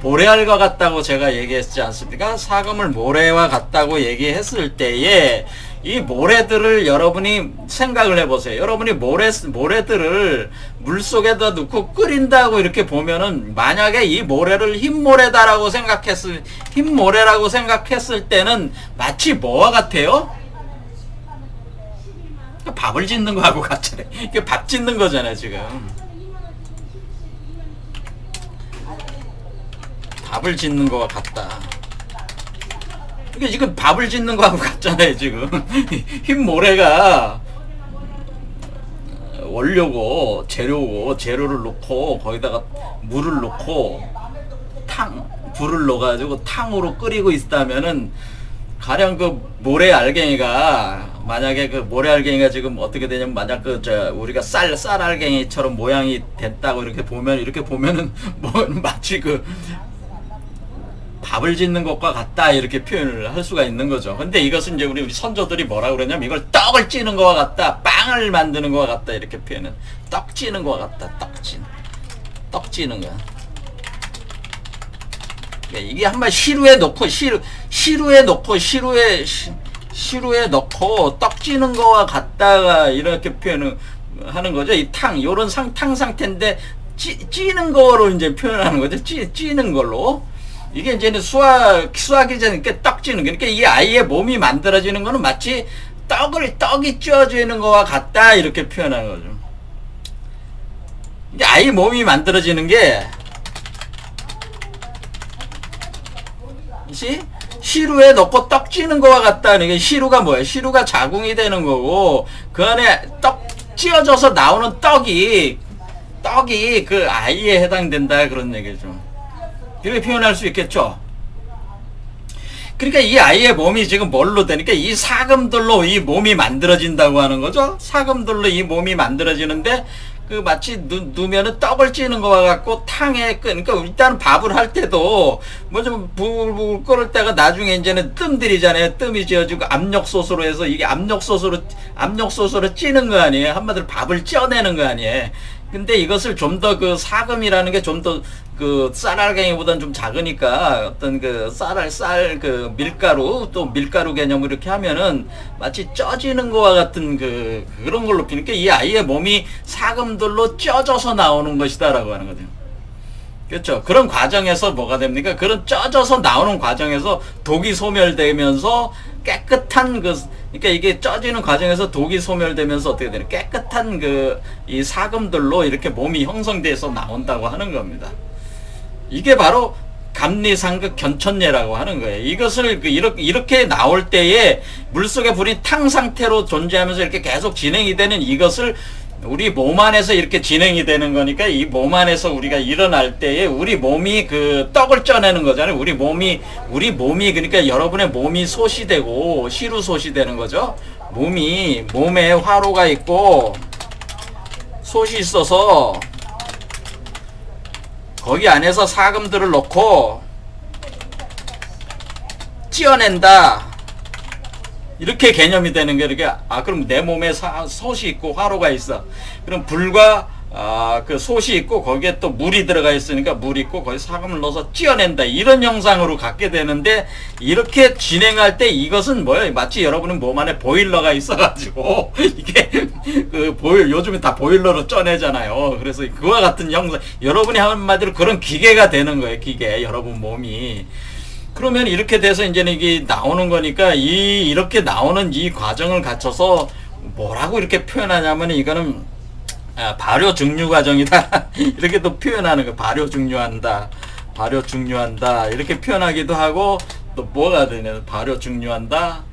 모래알과 같다고 제가 얘기했지 않습니까? 사금을 모래와 같다고 얘기했을 때에 이 모래들을 여러분이 생각을 해보세요. 여러분이 모래들을 물 속에다 넣고 끓인다고 이렇게 보면은, 만약에 이 모래를 흰모래라고 생각했을 때는 마치 뭐와 같아요? 밥을 짓는 거하고 같잖아요. 이게 밥 짓는 거잖아요, 지금. 밥을 짓는 거와 같다. 그러니까 지금 밥을 짓는 거하고 같잖아요, 지금. 흰 모래가 원료고, 재료를 넣고, 거기다가 물을 넣고, 불을 넣어가지고 탕으로 끓이고 있다면은, 가령 그 만약에 그 모래알갱이가 지금 어떻게 되냐면, 만약 우리가 쌀 알갱이처럼 모양이 됐다고 이렇게 보면은, 마치 밥을 짓는 것과 같다 이렇게 표현을 할 수가 있는 거죠. 근데 이것은 이제 우리 선조들이 뭐라 그러냐면, 이걸 떡을 찌는 것과 같다, 빵을 만드는 것과 같다 이렇게 표현은. 떡 찌는 것과 같다, 떡 찌는 거야. 그러니까 이게 한번 시루에 넣고 떡 찌는 것과 같다가 이렇게 표현을 하는 거죠. 이 요런 탕 상태인데 찌는 거로 이제 표현하는 거죠. 찌는 걸로. 이게 이제는 수화기제니까 떡 찌는 거. 그러니까 이 아이의 몸이 만들어지는 거는 마치 떡이 쪄지는 거와 같다 이렇게 표현하는 거죠. 이게 아이 몸이 만들어지는 게 시루에 넣고 떡 찌는 거와 같다. 이게 시루가 뭐예요? 시루가 자궁이 되는 거고, 그 안에 떡 찌어져서 나오는 떡이 그 아이에 해당된다 그런 얘기죠. 이렇게 표현할 수 있겠죠. 그러니까 이 아이의 몸이 지금 뭘로 되니까 이 사금들로 이 몸이 만들어진다고 하는 거죠. 사금들로 이 몸이 만들어지는데, 마치 누면은 떡을 찌는 거와 같고, 그러니까 일단 밥을 할 때도 뭐 좀 부글부글 끓을 때가 나중에 이제는 뜸들이잖아요. 뜸이 지어지고 압력솥으로 해서 이게 압력솥으로 찌는 거 아니에요. 한마디로 밥을 쪄내는 거 아니에요. 근데 이것을 좀 더 그 사금이라는 게 좀 더 그 쌀알갱이보다는 좀 작으니까 어떤 그 쌀 그 밀가루 또 밀가루 개념으로 이렇게 하면은 마치 쪄지는 거와 같은 그런 걸로 피니까 이 아이의 몸이 사금들로 쪄져서 나오는 것이다라고 하는 거죠. 그렇죠. 그런 과정에서 뭐가 됩니까? 그런 쪄져서 나오는 과정에서 독이 소멸되면서 깨끗한 그러니까 이게 쪄지는 과정에서 독이 소멸되면서 어떻게 되는 깨끗한 이 사금들로 이렇게 몸이 형성돼서 나온다고 하는 겁니다. 이게 바로 감리상극 견천예라고 하는 거예요. 이것을 이렇게 나올 때에 물속의 불이 탕 상태로 존재하면서 이렇게 계속 진행이 되는 이것을 우리 몸 안에서 이렇게 진행이 되는 거니까 이 몸 안에서 우리가 일어날 때에 우리 몸이 그 떡을 쪄내는 거잖아요. 우리 몸이 그러니까 여러분의 몸이 소시되고 시루 소시되는 거죠. 몸에 화로가 있고 솥이 있어서 거기 안에서 사금들을 넣고 찌어낸다. 이렇게 개념이 되는 게 이렇게 그럼 내 몸에 솥이 있고 화로가 있어. 그럼 불과 그 솥이 있고 거기에 또 물이 들어가 있으니까 물이 있고 거기 사금을 넣어서 찌어낸다. 이런 형상으로 갖게 되는데 이렇게 진행할 때 이것은 뭐예요? 마치 여러분은 몸 안에 보일러가 있어가지고 이게 요즘에 다 보일러로 쪄내잖아요. 그래서 그와 같은 형상, 여러분이 한마디로 그런 기계가 되는 거예요. 기계, 여러분 몸이. 그러면 이렇게 돼서 이제는 이게 나오는 거니까 이렇게 나오는 이 과정을 갖춰서 뭐라고 이렇게 표현하냐면 이거는 발효 증류 과정이다. 이렇게 또 표현하는 거. 발효 증류한다. 이렇게 표현하기도 하고 또 뭐가 되냐? 발효 증류한다.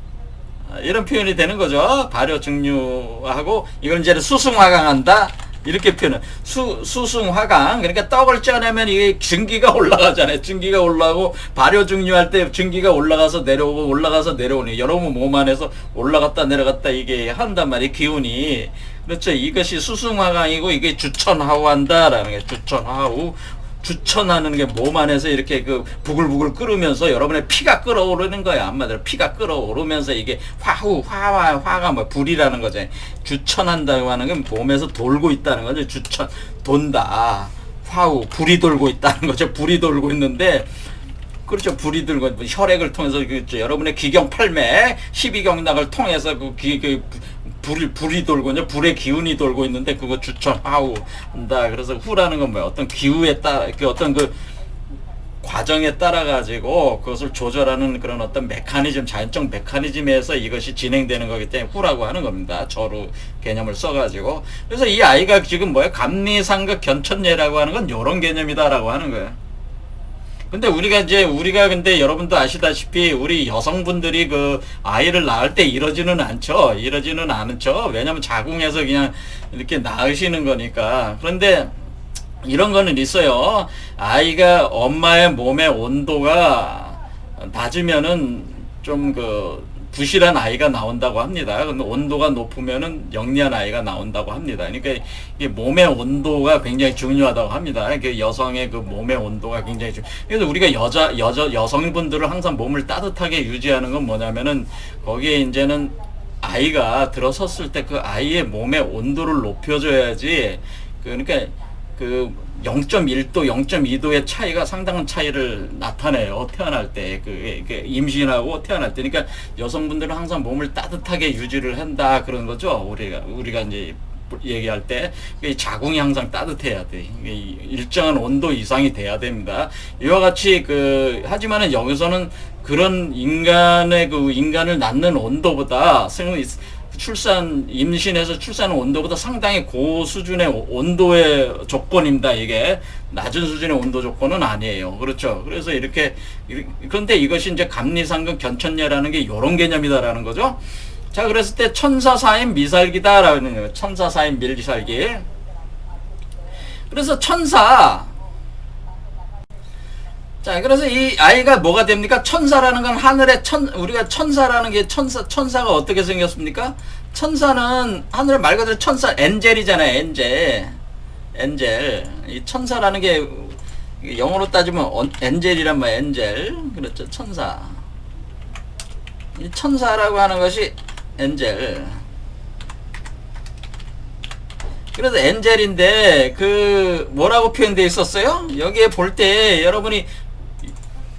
이런 표현이 되는 거죠. 발효 증류하고 이걸 이제 수승화강한다. 이렇게 표현은 수승화강, 그러니까 떡을 쪄내면 이게 증기가 올라가잖아요. 증기가 올라가고 발효 증류할 때 증기가 올라가서 내려오고 올라가서 내려오니 여러분 몸 안에서 올라갔다 내려갔다 이게 한단 말이에요. 기운이. 그렇죠. 이것이 수승화강이고 이게 주천하우한다라는 게 주천하는 게 몸 안에서 이렇게 부글부글 끓으면서 여러분의 피가 끓어오르는 거야. 한마디로 피가 끓어오르면서 이게 화가 뭐 불이라는 거죠. 주천한다고 하는 건 몸에서 돌고 있다는 거죠. 주천, 돈다. 불이 돌고 있다는 거죠. 불이 돌고 있는데, 그렇죠. 불이 들고 혈액을 통해서 그렇죠. 여러분의 기경팔맥 12경락을 통해서 불이 돌고 이제 불의 기운이 돌고 있는데 그거 주천하우다. 그래서 후라는 건 뭐야? 어떤 기후에 따라 어떤 과정에 따라 가지고 그것을 조절하는 그런 어떤 메커니즘, 자연적 메커니즘에서 이것이 진행되는 거기 때문에 후라고 하는 겁니다. 저루 개념을 써가지고. 그래서 이 아이가 지금 뭐야? 감리상극 견천예라고 하는 건 이런 개념이다라고 하는 거예요. 근데 우리가 여러분도 아시다시피 우리 여성분들이 아이를 낳을 때 이러지는 않죠. 왜냐면 자궁에서 그냥 이렇게 낳으시는 거니까. 그런데 이런 거는 있어요. 아이가 엄마의 몸의 온도가 낮으면은 좀 부실한 아이가 나온다고 합니다. 근데 온도가 높으면은 영리한 아이가 나온다고 합니다. 그러니까 이게 몸의 온도가 굉장히 중요하다고 합니다. 여성의 몸의 온도가 굉장히 그래서 우리가 여성분들을 항상 몸을 따뜻하게 유지하는 건 뭐냐면은 거기에 이제는 아이가 들어섰을 때 그 아이의 몸의 온도를 높여줘야지. 그러니까 0.1도, 0.2도의 차이가 상당한 차이를 나타내요. 태어날 때, 임신하고 태어날 때. 그러니까 여성분들은 항상 몸을 따뜻하게 유지를 한다. 그런 거죠. 우리가 이제 얘기할 때. 자궁이 항상 따뜻해야 돼. 일정한 온도 이상이 돼야 됩니다. 이와 같이 하지만은 여기서는 그런 인간을 낳는 온도보다 임신해서 출산한 온도보다 상당히 고수준의 온도의 조건입니다. 이게 낮은 수준의 온도 조건은 아니에요. 그렇죠. 그래서 그런데 이것이 이제 감리상극 견천예라는 게 이런 개념이다라는 거죠. 자, 그랬을 때 천사사인 미살기다라는 거예요. 천사사인 미살기. 그래서 자, 그래서 이 아이가 뭐가 됩니까? 천사라는 건 우리가 천사라는 게 천사가 어떻게 생겼습니까? 천사는 하늘의 말 그대로 천사, 엔젤이잖아요, 엔젤. 이 천사라는 게 영어로 따지면 엔젤이란 말이에요, 엔젤. 그렇죠, 천사. 이 천사라고 하는 것이 엔젤. 그래서 엔젤인데 그 뭐라고 표현되어 있었어요? 여기에 볼 때 여러분이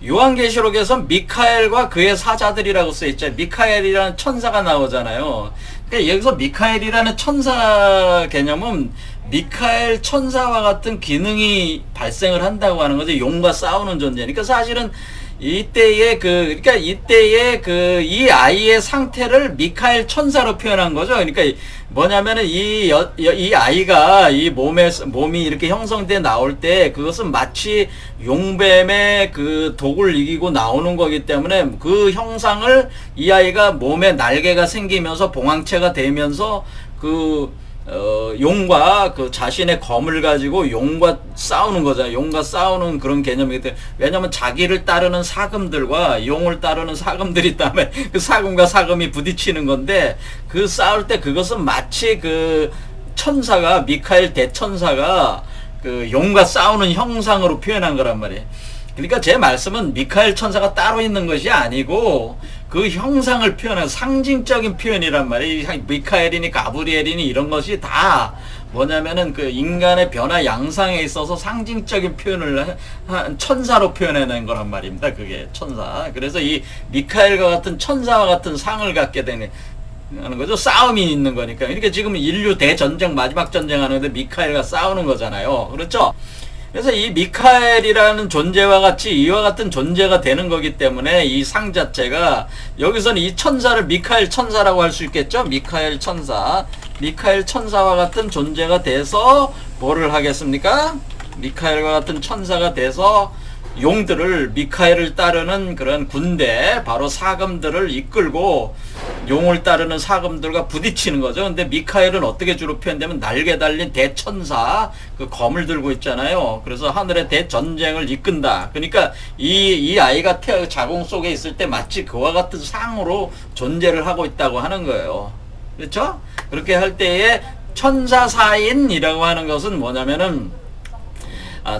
요한계시록에서 미카엘과 그의 사자들이라고 써있죠. 미카엘이라는 천사가 나오잖아요. 그러니까 여기서 미카엘이라는 천사 개념은 미카엘 천사와 같은 기능이 발생을 한다고 하는 거죠. 용과 싸우는 존재니까 사실은 이때의 이 아이의 상태를 미카엘 천사로 표현한 거죠. 그러니까 뭐냐면은 이 아이가 이 몸이 이렇게 형성돼 나올 때 그것은 마치 용뱀의 그 독을 이기고 나오는 거기 때문에 그 형상을 이 아이가 몸에 날개가 생기면서 봉황체가 되면서 용과 그 자신의 검을 가지고 용과 싸우는 거잖아요. 용과 싸우는 그런 개념이기 때문에. 왜냐면 자기를 따르는 사금들과 용을 따르는 사금들이 때문에 그 사금과 사금이 부딪히는 건데, 그 싸울 때 그것은 마치 그 천사가, 미카엘 대천사가 그 용과 싸우는 형상으로 표현한 거란 말이에요. 그러니까 제 말씀은 미카엘 천사가 따로 있는 것이 아니고 그 형상을 표현한 상징적인 표현이란 말이에요. 미카엘이니 가브리엘이니 이런 것이 다 뭐냐면은 그 인간의 변화 양상에 있어서 상징적인 표현을 한 천사로 표현해낸 거란 말입니다. 그게 천사. 그래서 이 미카엘과 같은 천사와 같은 상을 갖게 되는 하는 거죠. 싸움이 있는 거니까. 그러니까 지금 인류 대전쟁, 마지막 전쟁 하는데 미카엘과 싸우는 거잖아요. 그렇죠? 그래서 이 미카엘이라는 존재와 같이 이와 같은 존재가 되는 거기 때문에 이 상 자체가, 여기서는 이 천사를 미카엘 천사라고 할 수 있겠죠. 미카엘 천사. 미카엘 천사와 같은 존재가 돼서 뭐를 하겠습니까? 미카엘과 같은 천사가 돼서 용들을, 미카엘을 따르는 그런 군대, 바로 사금들을 이끌고 용을 따르는 사금들과 부딪히는 거죠. 근데 미카엘은 어떻게 주로 표현되면 날개 달린 대천사, 그 검을 들고 있잖아요. 그래서 하늘의 대전쟁을 이끈다. 그러니까 이 아이가 자궁 속에 있을 때 마치 그와 같은 상으로 존재를 하고 있다고 하는 거예요. 그렇죠? 그렇게 할 때에 천사사인이라고 하는 것은 뭐냐면은,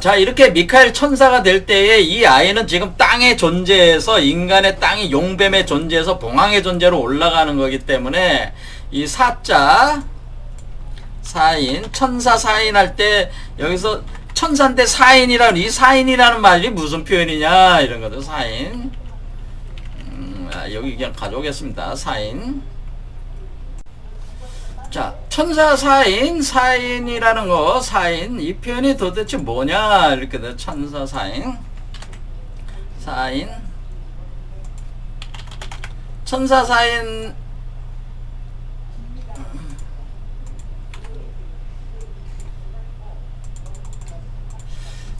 자, 이렇게 미카엘 천사가 될 때에 이 아이는 지금 땅의 존재에서, 인간의 땅이 용뱀의 존재에서 봉황의 존재로 올라가는 거기 때문에 이 사자 사인, 천사 사인 할 때 여기서 천사인데 사인이라는, 이 사인이라는 말이 무슨 표현이냐 이런 거죠. 사인. 여기 그냥 가져오겠습니다. 사인. 자, 천사 사인, 사인이라는 거, 사인, 이 표현이 도대체 뭐냐 이렇게 돼. 천사 사인, 사인, 천사 사인.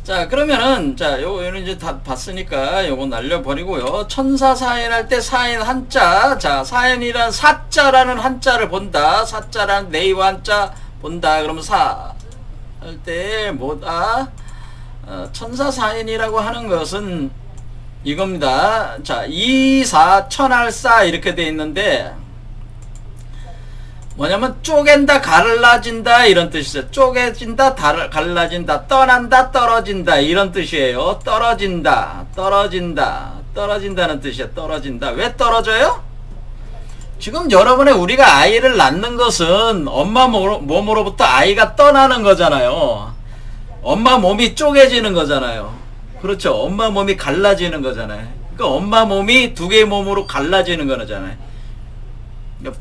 자, 그러면은, 자, 요거는 이제 다 봤으니까 요거 날려버리고요. 천사 사인 할 때 사인 한자, 자, 사인이란 사자라는 한자를 본다. 사자라는 네이버 한자 본다. 그러면 사 할 때 뭐다? 천사 사인이라고 하는 것은 이겁니다. 자, 이사 천할사 이렇게 돼 있는데, 뭐냐면 쪼갠다, 갈라진다 이런 뜻이죠. 쪼개진다, 갈라진다, 떠난다, 떨어진다 이런 뜻이에요. 떨어진다, 떨어진다, 떨어진다는 뜻이에요. 떨어진다. 왜 떨어져요? 지금 여러분의 우리가 아이를 낳는 것은 엄마 몸으로부터 아이가 떠나는 거잖아요. 엄마 몸이 쪼개지는 거잖아요. 그렇죠. 엄마 몸이 갈라지는 거잖아요. 그러니까 엄마 몸이 두 개의 몸으로 갈라지는 거잖아요.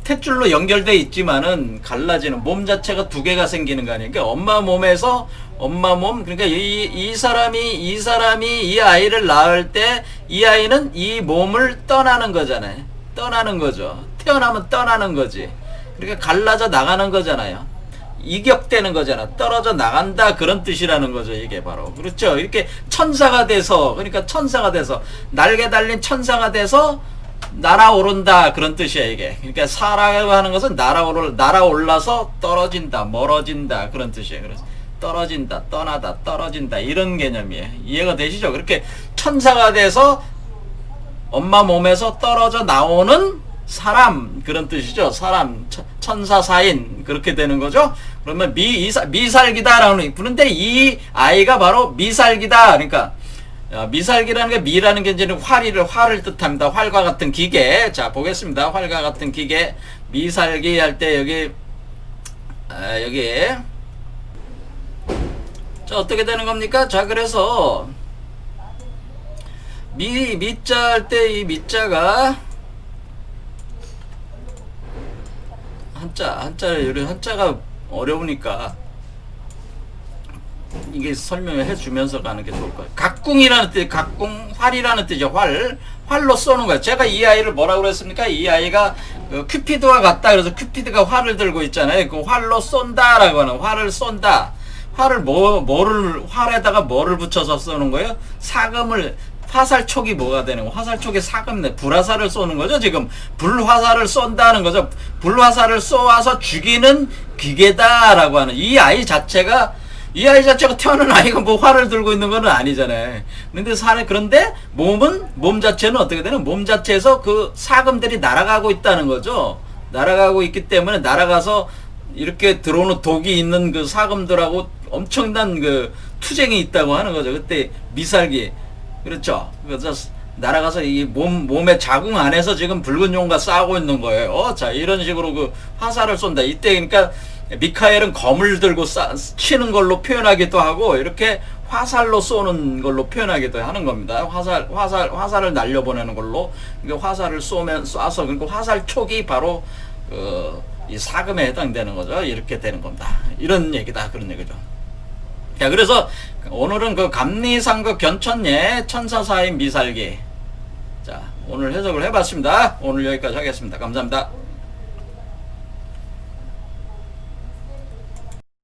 탯줄로 연결되어 있지만은 갈라지는, 몸 자체가 두 개가 생기는 거 아니에요. 그러니까 엄마 몸에서, 엄마 몸, 그러니까 이 사람이 이 아이를 낳을 때 이 아이는 이 몸을 떠나는 거잖아요. 떠나는 거죠. 태어나면 떠나는 거지. 그러니까 갈라져 나가는 거잖아요. 이격되는 거잖아. 떨어져 나간다, 그런 뜻이라는 거죠. 이게 바로. 그렇죠. 이렇게 천사가 돼서, 그러니까 천사가 돼서, 날개 달린 천사가 돼서 날아오른다, 그런 뜻이야 이게. 그러니까 사라고 하는 것은 날아올라서 떨어진다, 멀어진다, 그런 뜻이에요. 그래서 떨어진다, 떠나다, 떨어진다 이런 개념이에요. 이해가 되시죠? 그렇게 천사가 돼서 엄마 몸에서 떨어져 나오는 사람, 그런 뜻이죠. 사람, 천사 사인, 그렇게 되는 거죠. 그러면 미살기다라는, 그런데 이 아이가 바로 미살기다. 그러니까 미살기라는 게, 미라는 게 이제 활을 뜻합니다. 활과 같은 기계. 자, 보겠습니다. 활과 같은 기계. 미살기 할 때 여기 자, 어떻게 되는 겁니까? 자, 그래서 미자 할 때 이 미자가 한자가 어려우니까 이게 설명을 해주면서 가는 게 좋을 거예요. 각궁이라는 뜻, 각궁, 활이라는 뜻이죠. 활로 쏘는 거예요. 제가 이 아이를 뭐라고 그랬습니까? 이 아이가 그 큐피드와 같다. 그래서 큐피드가 활을 들고 있잖아요. 그 활로 쏜다라고 하는, 활을 쏜다. 활에다가 뭐를 붙여서 쏘는 거예요? 사금을, 화살촉이 뭐가 되는 거? 화살촉이 사금, 불화살을 쏘는 거죠. 지금 불화살을 쏜다는 거죠. 불화살을 쏘아서 죽이는 기계다라고 하는 이 아이 자체가 태어난 아이가 뭐 활을 들고 있는 건 아니잖아요. 그런데 몸 자체는 어떻게 되는? 몸 자체에서 그 사금들이 날아가고 있다는 거죠. 날아가고 있기 때문에 날아가서 이렇게 들어오는 독이 있는 그 사금들하고 엄청난 그 투쟁이 있다고 하는 거죠. 그때 미살기. 그렇죠. 그래서 날아가서 이 몸의 자궁 안에서 지금 붉은 용과 싸우고 있는 거예요. 자, 이런 식으로 그 화살을 쏜다. 이때 그러니까 미카엘은 검을 들고 치는 걸로 표현하기도 하고, 이렇게 화살로 쏘는 걸로 표현하기도 하는 겁니다. 화살을 날려보내는 걸로. 그러니까 화살을 쏴서, 그러니까 화살촉이 바로, 이 사금에 해당되는 거죠. 이렇게 되는 겁니다. 이런 얘기다. 그런 얘기죠. 자, 그래서 오늘은 그 감리상극 견천예 천사사인 미살기. 자, 오늘 해석을 해봤습니다. 오늘 여기까지 하겠습니다. 감사합니다.